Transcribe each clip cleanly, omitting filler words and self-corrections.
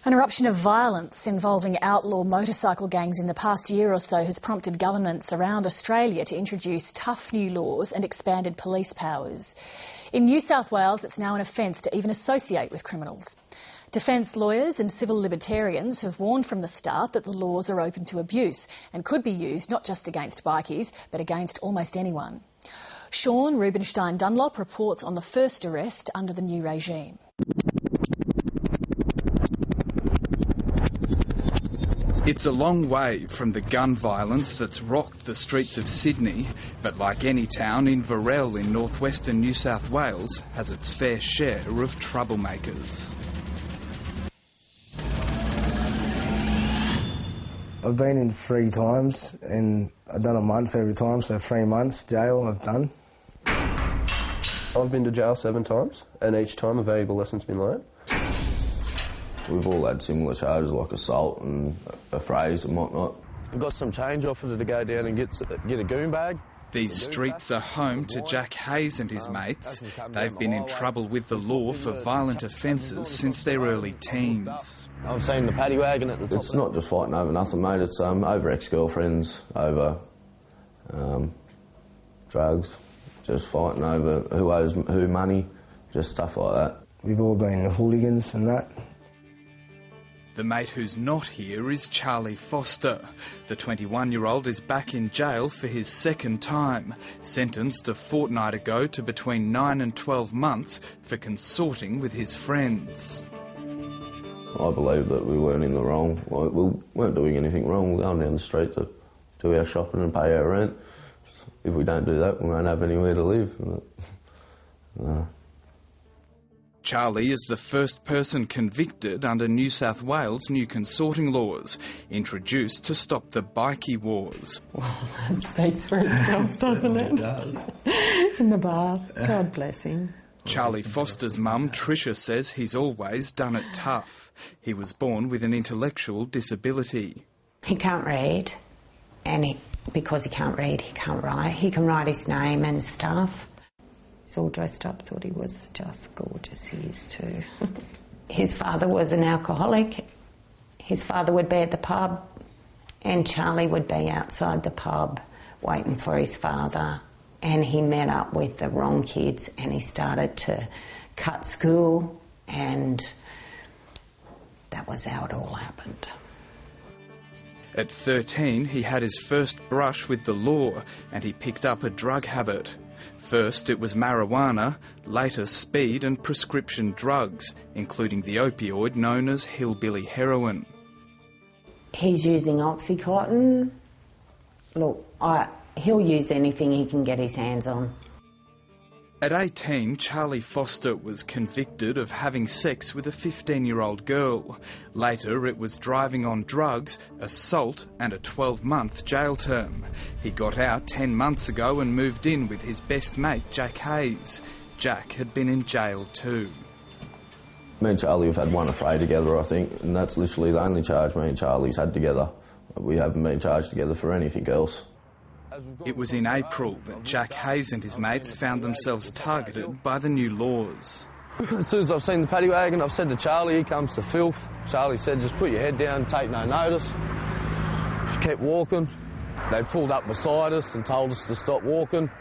An eruption of violence involving outlaw motorcycle gangs in the past year or so has prompted governments around Australia to introduce tough new laws and expanded police powers. In New South Wales, it's now an offence to even associate with criminals. Defence lawyers and civil libertarians have warned from the start that the laws are open to abuse and could be used not just against bikies, but against almost anyone. Sean Rubenstein-Dunlop reports on the first arrest under the new regime. It's a long way from the gun violence that's rocked the streets of Sydney, but like any town, Inverell in northwestern New South Wales has its fair share of troublemakers. I've been in 3 times and I've done a month every time, so 3 months jail I've done. I've been to jail 7 times and each time a valuable lesson's been learned. We've all had similar charges like assault and a phrase and whatnot. I've got some change offered to go down and get a goon bag. These streets are home to Jack Hayes and his mates. They've been in trouble with the law for violent offences since their early teens. I've seen the paddy wagon at the top. It's not just fighting over nothing, mate. It's over ex-girlfriends, over drugs, just fighting over who owes who money, just stuff like that. We've all been hooligans and that. The mate who's not here is Charlie Foster. The 21-year-old is back in jail for his second time, sentenced a fortnight ago to between 9 and 12 months for consorting with his friends. I believe that we weren't in the wrong. We weren't doing anything wrong. We're going down the street to do our shopping and pay our rent. If we don't do that, we won't have anywhere to live. Charlie is the first person convicted under New South Wales' new consorting laws, introduced to stop the bikie wars. Well, that speaks for itself, doesn't it? It does. In the bath. God bless him. Charlie Foster's mum, Tricia, says he's always done it tough. He was born with an intellectual disability. He can't read, and because he can't read, he can't write. He can write his name and stuff. He's all dressed up, thought he was just gorgeous. He is too. His father was an alcoholic. His father would be at the pub and Charlie would be outside the pub waiting for his father, and he met up with the wrong kids and he started to cut school, and that was how it all happened. At 13, he had his first brush with the law and he picked up a drug habit. First it was marijuana, later speed and prescription drugs, including the opioid known as hillbilly heroin. He's using oxycontin. Look, he'll use anything he can get his hands on. At 18, Charlie Foster was convicted of having sex with a 15-year-old girl. Later, it was driving on drugs, assault and a 12-month jail term. He got out 10 months ago and moved in with his best mate, Jack Hayes. Jack had been in jail too. Me and Charlie have had one affray together, I think, and that's literally the only charge me and Charlie's had together. We haven't been charged together for anything else. It was in April that Jack Hayes and his mates found themselves targeted by the new laws. As soon as I've seen the paddy wagon, I've said to Charlie, here comes the filth. Charlie said, just put your head down, take no notice. Just kept walking. They pulled up beside us and told us to stop walking.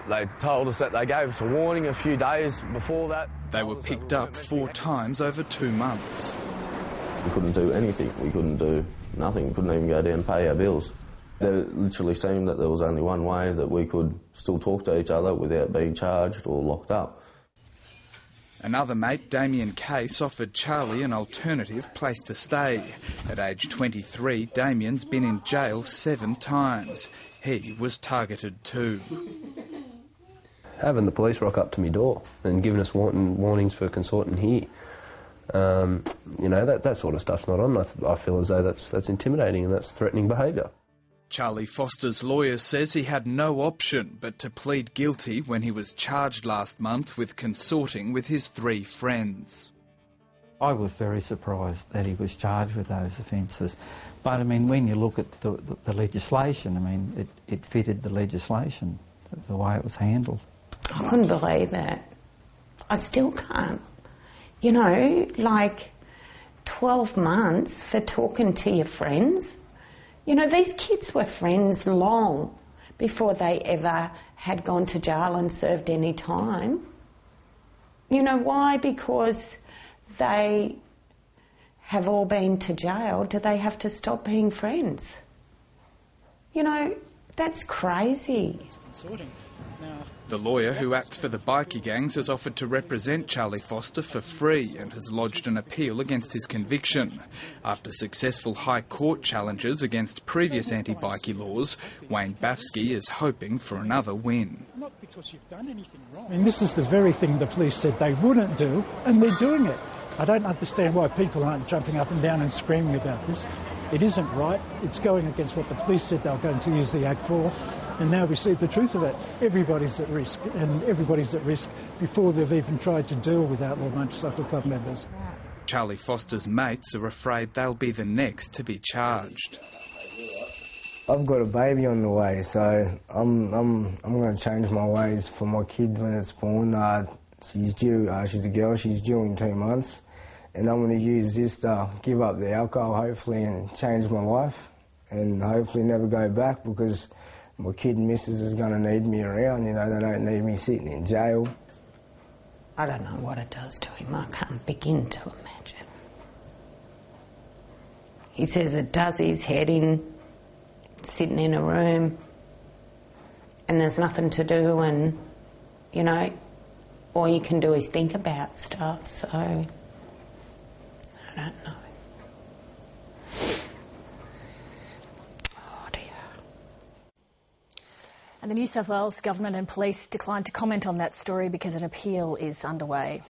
They told us that they gave us a warning a few days before that. They were picked up 4 times over 2 months. We couldn't do anything. We couldn't do nothing. We couldn't even go down and pay our bills. It literally seemed that there was only one way that we could still talk to each other without being charged or locked up. Another mate, Damien Case, offered Charlie an alternative place to stay. At age 23, Damien's been in jail 7 times. He was targeted too. Having the police rock up to my door and giving us warnings for consorting here, that sort of stuff's not on. I feel as though that's intimidating and that's threatening behaviour. Charlie Foster's lawyer says he had no option but to plead guilty when he was charged last month with consorting with his 3 friends. I was very surprised that he was charged with those offences. But, I mean, when you look at the legislation, I mean, it fitted the legislation, the way it was handled. I couldn't believe that. I still can't. You know, like 12 months for talking to your friends? You know, these kids were friends long before they ever had gone to jail and served any time. You know why? Because they have all been to jail. Do they have to stop being friends? You know, that's crazy. The lawyer who acts for the bikie gangs has offered to represent Charlie Foster for free and has lodged an appeal against his conviction. After successful High Court challenges against previous anti-bikie laws, Wayne Bafsky is hoping for another win. Not because you've done anything wrong. I mean, this is the very thing the police said they wouldn't do, and they're doing it. I don't understand why people aren't jumping up and down and screaming about this. It isn't right. It's going against what the police said they were going to use the Act for. And now we see the truth of it. Everybody's at risk, and everybody's at risk before they've even tried to deal with outlaw motorcycle club members. Charlie Foster's mates are afraid they'll be the next to be charged. I've got a baby on the way, so I'm going to change my ways for my kid when it's born. She's due. She's a girl. She's due in 2 months, and I'm going to use this to give up the alcohol, hopefully, and change my life, and hopefully never go back, because my kid and missus is going to need me around. You know, they don't need me sitting in jail. I don't know what it does to him. I can't begin to imagine. He says it does his head in, sitting in a room, and there's nothing to do, and, you know, all you can do is think about stuff, so I don't know. And the New South Wales government and police declined to comment on that story because an appeal is underway.